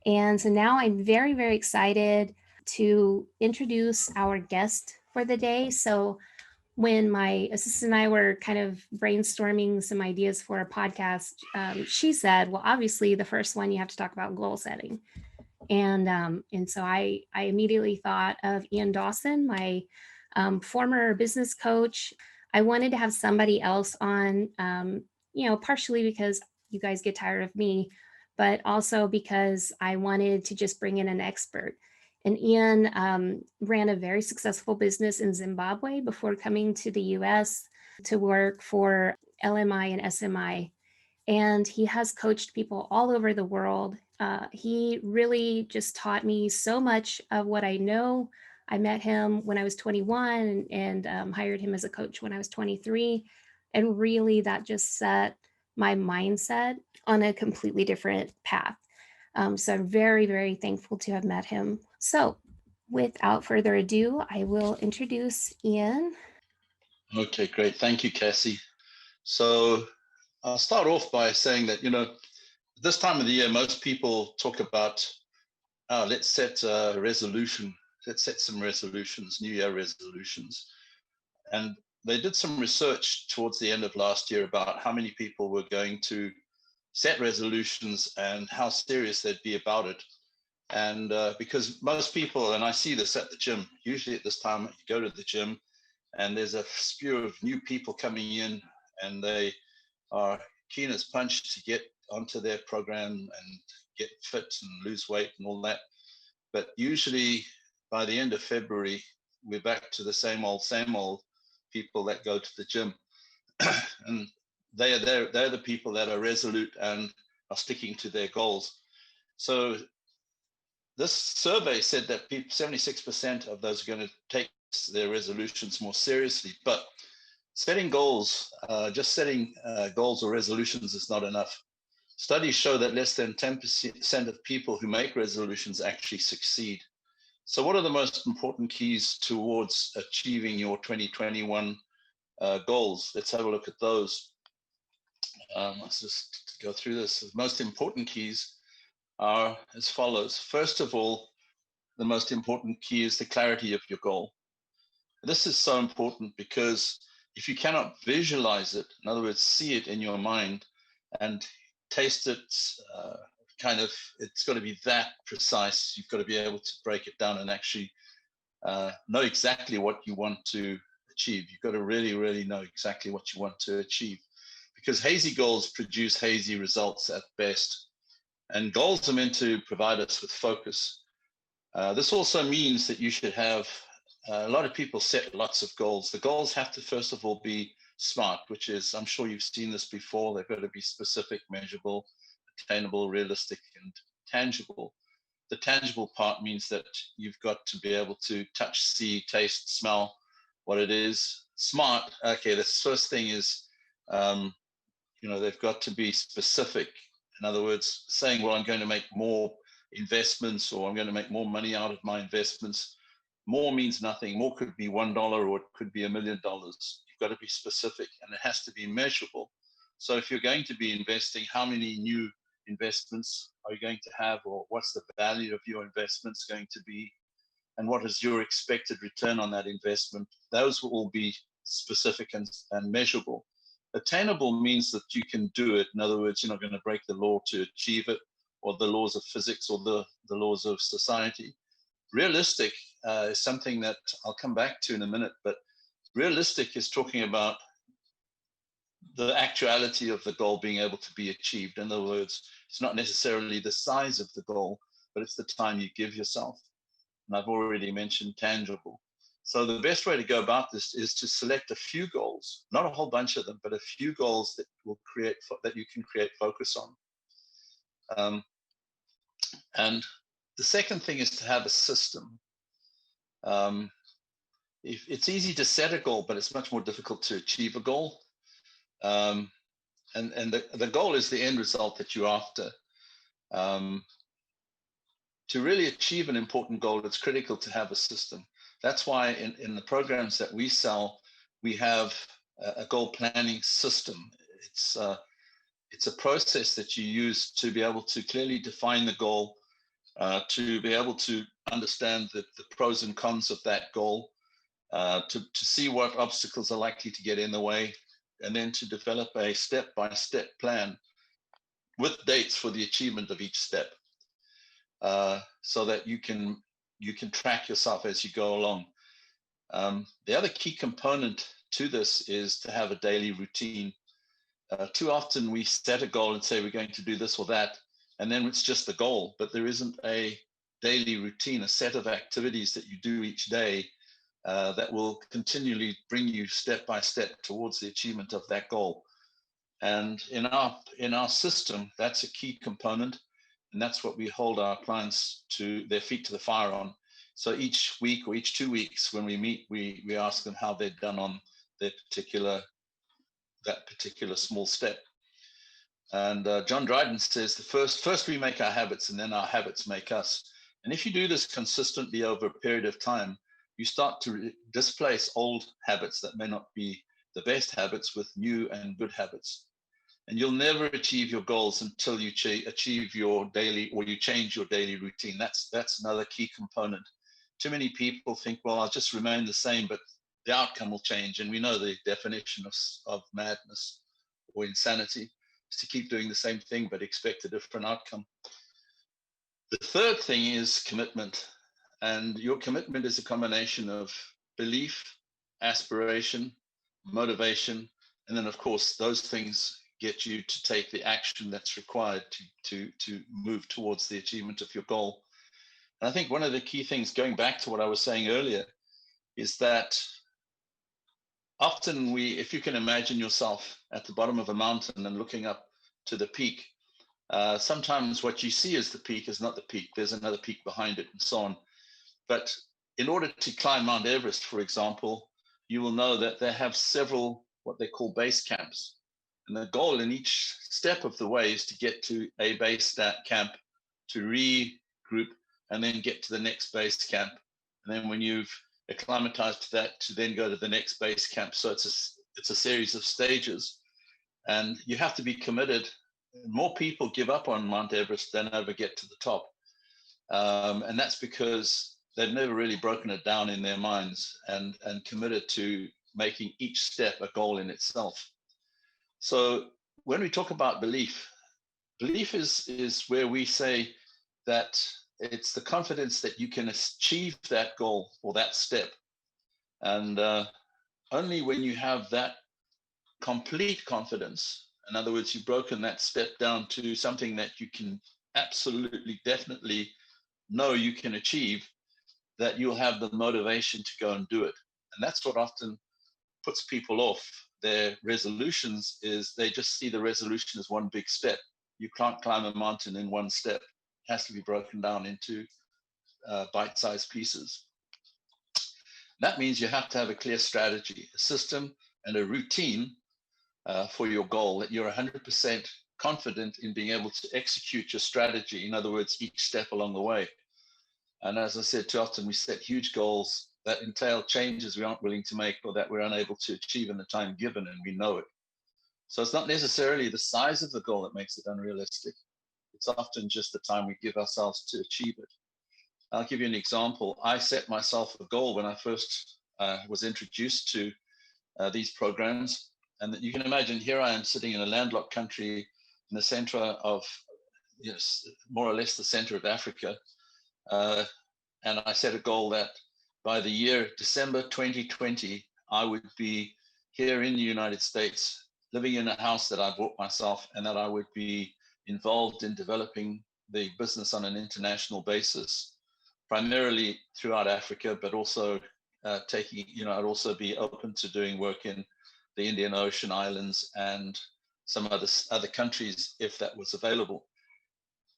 And so now I'm very, very excited to introduce our guest for the day. So when my assistant and I were kind of brainstorming some ideas for a podcast, she said, "Well, obviously, the first one you have to talk about goal setting." And so I immediately thought of Ian Dawson, my former business coach. I wanted to have somebody else on, partially because you guys get tired of me, but also because I wanted to just bring in an expert. And Ian ran a very successful business in Zimbabwe before coming to the US to work for LMI and SMI, and he has coached people all over the world. He really just taught me so much of what I know. I met him when I was 21 and hired him as a coach when I was 23. And really, that just set my mindset on a completely different path. So I'm very, very thankful to have met him. So, without further ado, I will introduce Ian. Okay, great. Thank you, Cassie. So I'll start off by saying that, this time of the year, most people talk about, let's set a resolution. Let's set some resolutions, New Year resolutions. And they did some research towards the end of last year about how many people were going to set resolutions and how serious they'd be about it. And because most people, and I see this at the gym, usually at this time, you go to the gym and there's a spew of new people coming in and they are keen as punch to get onto their program and get fit and lose weight and all that. But usually by the end of February, we're back to the same old people that go to the gym. And they're the people that are resolute and are sticking to their goals. So this survey said that 76% of those are going to take their resolutions more seriously. But setting goals, just setting goals or resolutions is not enough. Studies show that less than 10% of people who make resolutions actually succeed. So what are the most important keys towards achieving your 2021 goals? Let's have a look at those. Let's just go through this. The most important keys are as follows. First of all, the most important key is the clarity of your goal. This is so important because if you cannot visualize it, in other words, see it in your mind and taste it, it's got to be that precise. You've got to be able to break it down and actually know exactly what you want to achieve. You've got to really, really know exactly what you want to achieve, because hazy goals produce hazy results at best. And goals are meant to provide us with focus. This also means that you should have a lot of people set lots of goals. The goals have to, first of all, be SMART, which is, I'm sure you've seen this before. They've got to be specific, measurable, attainable, realistic, and tangible. The tangible part means that you've got to be able to touch, see, taste, smell what it is. SMART, okay, the first thing is, they've got to be specific. In other words, saying, well, I'm going to make more investments or I'm going to make more money out of my investments. More means nothing. More could be $1 or it could be $1 million. You've got to be specific and it has to be measurable. So if you're going to be investing, how many new investments are you going to have, or what's the value of your investments going to be, and what is your expected return on that investment? Those will all be specific and measurable. Attainable means that you can do it. In other words, you're not going to break the law to achieve it, or the laws of physics, or the laws of society. Realistic is something that I'll come back to in a minute, but realistic is talking about the actuality of the goal being able to be achieved. In other words, it's not necessarily the size of the goal, but it's the time you give yourself. And I've already mentioned tangible. So the best way to go about this is to select a few goals, not a whole bunch of them, but a few goals that you can create focus on. And the second thing is to have a system. It's easy to set a goal, but it's much more difficult to achieve a goal. And the goal is the end result that you're after. To really achieve an important goal, it's critical to have a system. That's why in the programs that we sell, we have a goal planning system. It's a process that you use to be able to clearly define the goal to be able to understand the pros and cons of that goal, to see what obstacles are likely to get in the way, and then to develop a step-by-step plan with dates for the achievement of each step, so that you can track yourself as you go along. The other key component to this is to have a daily routine. Too often we set a goal and say we're going to do this or that, and then it's just the goal, but there isn't a daily routine, a set of activities that you do each day that will continually bring you step by step towards the achievement of that goal. And in our system, that's a key component, and that's what we hold our clients to their feet to the fire on. So each week or each 2 weeks when we meet, we ask them how they've done on that particular small step. And John Dryden says, first we make our habits, and then our habits make us. And if you do this consistently over a period of time, you start to displace old habits that may not be the best habits with new and good habits. And you'll never achieve your goals until you achieve your daily, or you change your daily routine. That's another key component. Too many people think, well, I'll just remain the same, but the outcome will change. And we know the definition of madness or insanity is to keep doing the same thing but expect a different outcome. The third thing is commitment. And your commitment is a combination of belief, aspiration, motivation, and then, of course, those things get you to take the action that's required to move towards the achievement of your goal. And I think one of the key things, going back to what I was saying earlier, is that often if you can imagine yourself at the bottom of a mountain and looking up to the peak, sometimes what you see as the peak is not the peak. There's another peak behind it and so on. But in order to climb Mount Everest, for example, you will know that they have several what they call base camps. And the goal in each step of the way is to get to a base camp, to regroup, and then get to the next base camp. And then when you've acclimatized to that, to then go to the next base camp. So it's a series of stages. And you have to be committed. More people give up on Mount Everest than ever get to the top. And that's because they've never really broken it down in their minds and committed to making each step a goal in itself. So when we talk about belief is where we say that it's the confidence that you can achieve that goal or that step. And only when you have that complete confidence, in other words, you've broken that step down to something that you can absolutely, definitely know you can achieve, that you'll have the motivation to go and do it. And that's what often puts people off their resolutions, is they just see the resolution as one big step. You can't climb a mountain in one step. It has to be broken down into bite-sized pieces. That means you have to have a clear strategy, a system, and a routine for your goal, that you're 100% confident in being able to execute your strategy. In other words, each step along the way. And as I said, too often we set huge goals that entail changes we aren't willing to make, or that we're unable to achieve in the time given, and we know it. So it's not necessarily the size of the goal that makes it unrealistic. It's often just the time we give ourselves to achieve it. I'll give you an example. I set myself a goal when I first was introduced to these programs. And you can imagine, here I am sitting in a landlocked country in the center of, more or less the center of Africa. And I set a goal that by the year December 2020, I would be here in the United States, living in a house that I bought myself, and that I would be involved in developing the business on an international basis, primarily throughout Africa, but also I'd also be open to doing work in the Indian Ocean Islands and some other countries if that was available.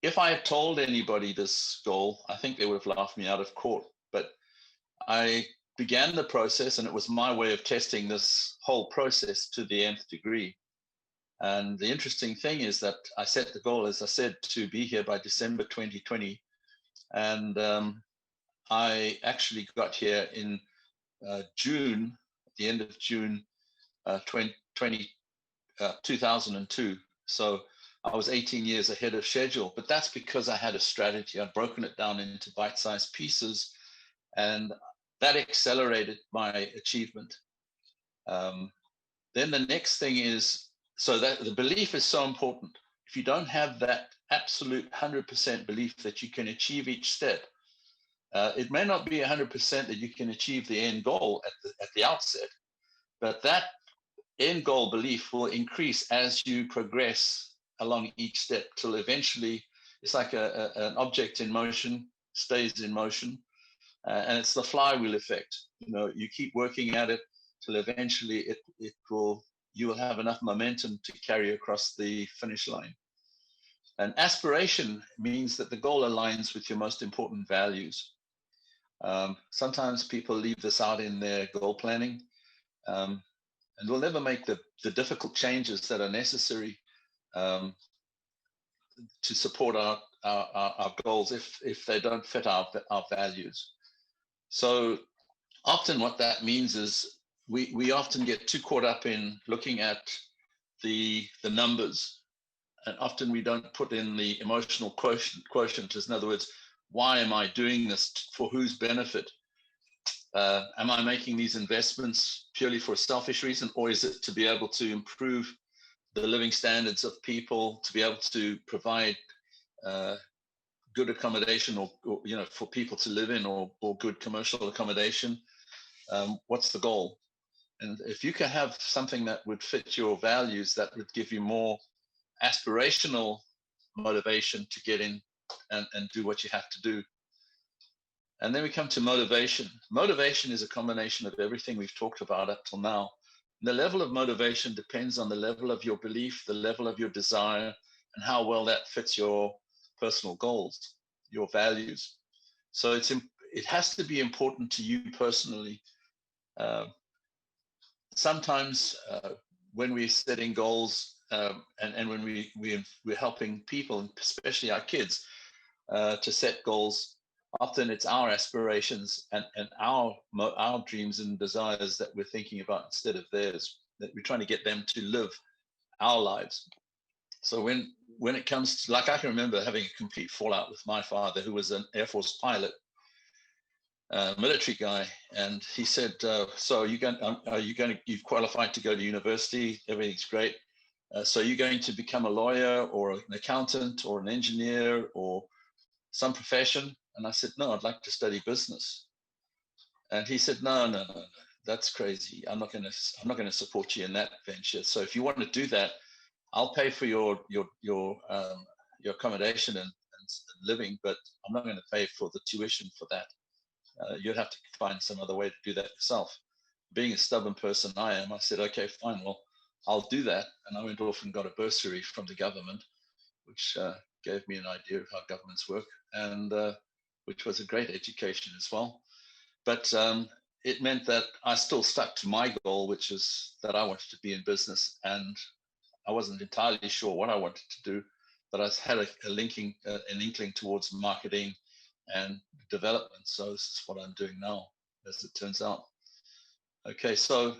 If I had told anybody this goal, I think they would have laughed me out of court. But I began the process, and it was my way of testing this whole process to the nth degree. And the interesting thing is that I set the goal, as I said, to be here by December 2020. And I actually got here in June, at the end of June 2002. So I was 18 years ahead of schedule, but that's because I had a strategy. I'd broken it down into bite-sized pieces, and that accelerated my achievement. Then the next thing is, so that the belief is so important. If you don't have that absolute 100% belief that you can achieve each step, it may not be 100% that you can achieve the end goal at the outset, but that end goal belief will increase as you progress along each step till eventually it's like an object in motion stays in motion, and it's the flywheel effect. You keep working at it till eventually it will you will have enough momentum to carry across the finish line. And aspiration means that the goal aligns with your most important values. Sometimes people leave this out in their goal planning, and we'll never make the difficult changes that are necessary to support our goals if they don't fit our values. So often what that means is we often get too caught up in looking at the numbers, and often we don't put in the emotional quotient. In other words, why am I doing this? For whose benefit? Am I making these investments purely for a selfish reason, or is it to be able to improve the living standards of people, to be able to provide good accommodation, or for people to live in, or good commercial accommodation? What's the goal? And if you can have something that would fit your values, that would give you more aspirational motivation to get in and do what you have to do. And then we come to motivation. Motivation is a combination of everything we've talked about up till now. And the level of motivation depends on the level of your belief, the level of your desire, and how well that fits your personal goals, your values. So it has to be important to you personally. Sometimes when we're setting goals, and when we're helping people, especially our kids, to set goals, often it's our aspirations and our dreams and desires that we're thinking about instead of theirs, that we're trying to get them to live our lives. So when it comes to, like, I can remember having a complete fallout with my father, who was an Air Force pilot, military guy, and he said, so you've qualified to go to university, everything's great. So you're going to become a lawyer or an accountant or an engineer or some profession? And I said, no, I'd like to study business. And he said, no, that's crazy. I'm not going to support you in that venture. So if you want to do that, I'll pay for your accommodation and living, but I'm not going to pay for the tuition for that. You'd have to find some other way to do that yourself. Being a stubborn person I am, I said, okay, fine, well, I'll do that. And I went off and got a bursary from the government, which gave me an idea of how governments work, and which was a great education as well. But it meant that I still stuck to my goal, which is that I wanted to be in business, and I wasn't entirely sure what I wanted to do, but I had an inkling towards marketing and development. So this is what I'm doing now, as it turns out. Okay, so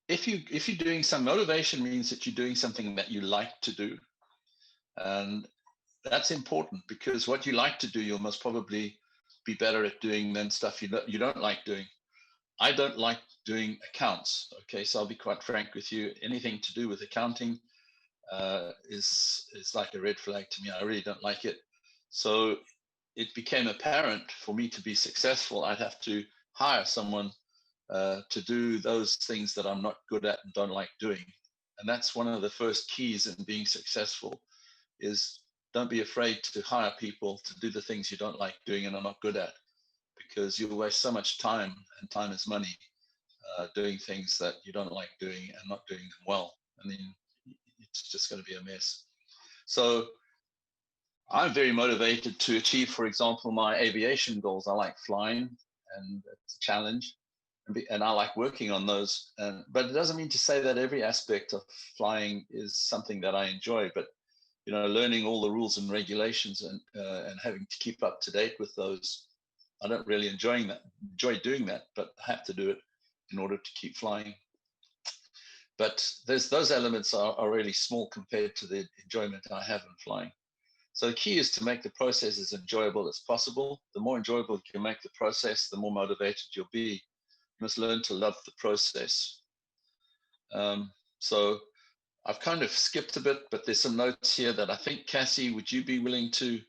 if you're doing some motivation, means that you're doing something that you like to do, and that's important, because what you like to do, you'll most probably be better at doing than stuff you don't like doing. I don't like doing accounts. Okay, so I'll be quite frank with you. Anything to do with accounting is like a red flag to me. I really don't like it. So it became apparent for me to be successful, I'd have to hire someone to do those things that I'm not good at and don't like doing. And that's one of the first keys in being successful, is don't be afraid to hire people to do the things you don't like doing and are not good at, because you'll waste so much time, and time is money, doing things that you don't like doing and not doing them well. I mean, it's just going to be a mess. So I'm very motivated to achieve, for example, my aviation goals. I like flying, and it's a challenge, and I like working on those. But it doesn't mean to say that every aspect of flying is something that I enjoy. But learning all the rules and regulations and having to keep up to date with those, I don't really enjoy doing that, but I have to do it in order to keep flying. But those elements are really small compared to the enjoyment I have in flying. So the key is to make the process as enjoyable as possible. The more enjoyable you can make the process, the more motivated you'll be. You must learn to love the process. So I've kind of skipped a bit, but there's some notes here that I think, Cassie, would you be willing to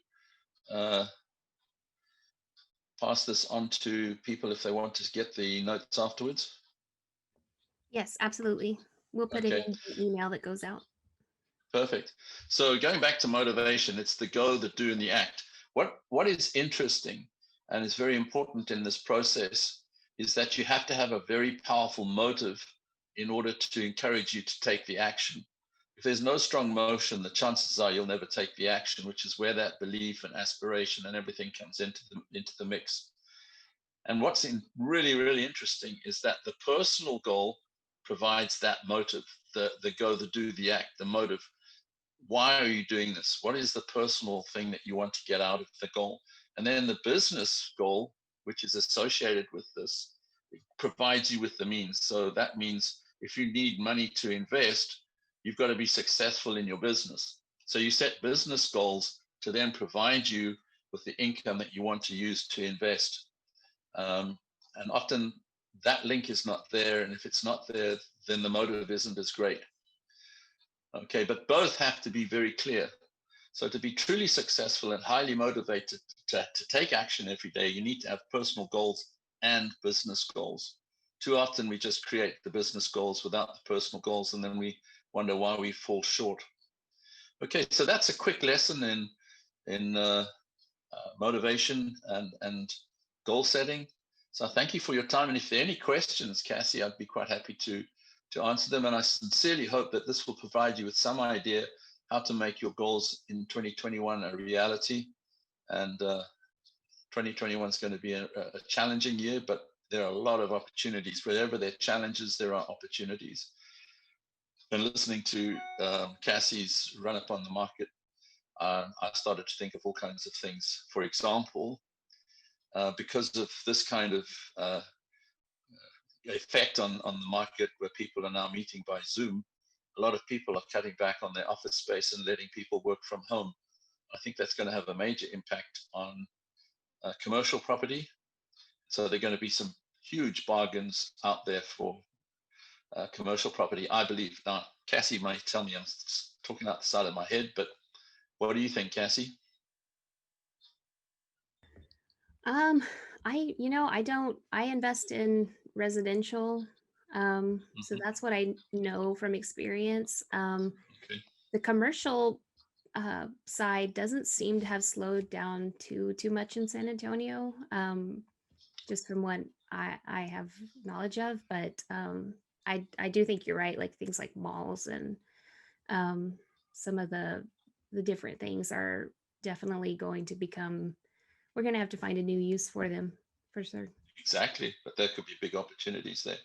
pass this on to people if they want to get the notes afterwards? Yes, absolutely. We'll put it Okay, in the email that goes out. perfect. So going back to motivation, it's the go, the do, and the act. What is interesting and is very important in this process is that you have to have a very powerful motive in order to encourage you to take the action. If there's no strong motion, the chances are you'll never take the action, which is where that belief and aspiration and everything comes into the mix. And what's really, really interesting is that the personal goal provides that motive, the go, the do, the act, the motive. Why are you doing this? What is the personal thing that you want to get out of the goal? And then the business goal, which is associated with this, provides you with the means. So that means if you need money to invest, you've got to be successful in your business. So you set business goals to then provide you with the income that you want to use to invest. And often that link is not there. And if it's not there, then the motive isn't as great. Okay, but both have to be very clear. So to be truly successful and highly motivated to take action every day, you need to have personal goals and business goals. Too often we just create the business goals without the personal goals, and then we wonder why we fall short. Okay, so that's a quick lesson in motivation and goal setting. So thank you for your time. And if there are any questions, Cassie, I'd be quite happy to answer them. And I sincerely hope that this will provide you with some idea how to make your goals in 2021 a reality. And 2021 is going to be a challenging year, but there are a lot of opportunities. Wherever there are challenges, there are opportunities. And listening to Cassie's run up on the market, I started to think of all kinds of things. For example, because of this kind of effect on the market where people are now meeting by Zoom, a lot of people are cutting back on their office space and letting people work from home. I think that's going to have a major impact on commercial property. So there are going to be some huge bargains out there for commercial property, I believe. Now, Cassie might tell me I'm talking out the side of my head, but what do you think, Cassie? I invest in residential. So Mm-hmm. that's what I know from experience. Okay. The commercial side doesn't seem to have slowed down too much in San Antonio, just from what I have knowledge of. But I do think you're right. Like things like malls and um, some of the different things are definitely going to become. We're going to have to find a new use for them for sure. Exactly, but there could be big opportunities there.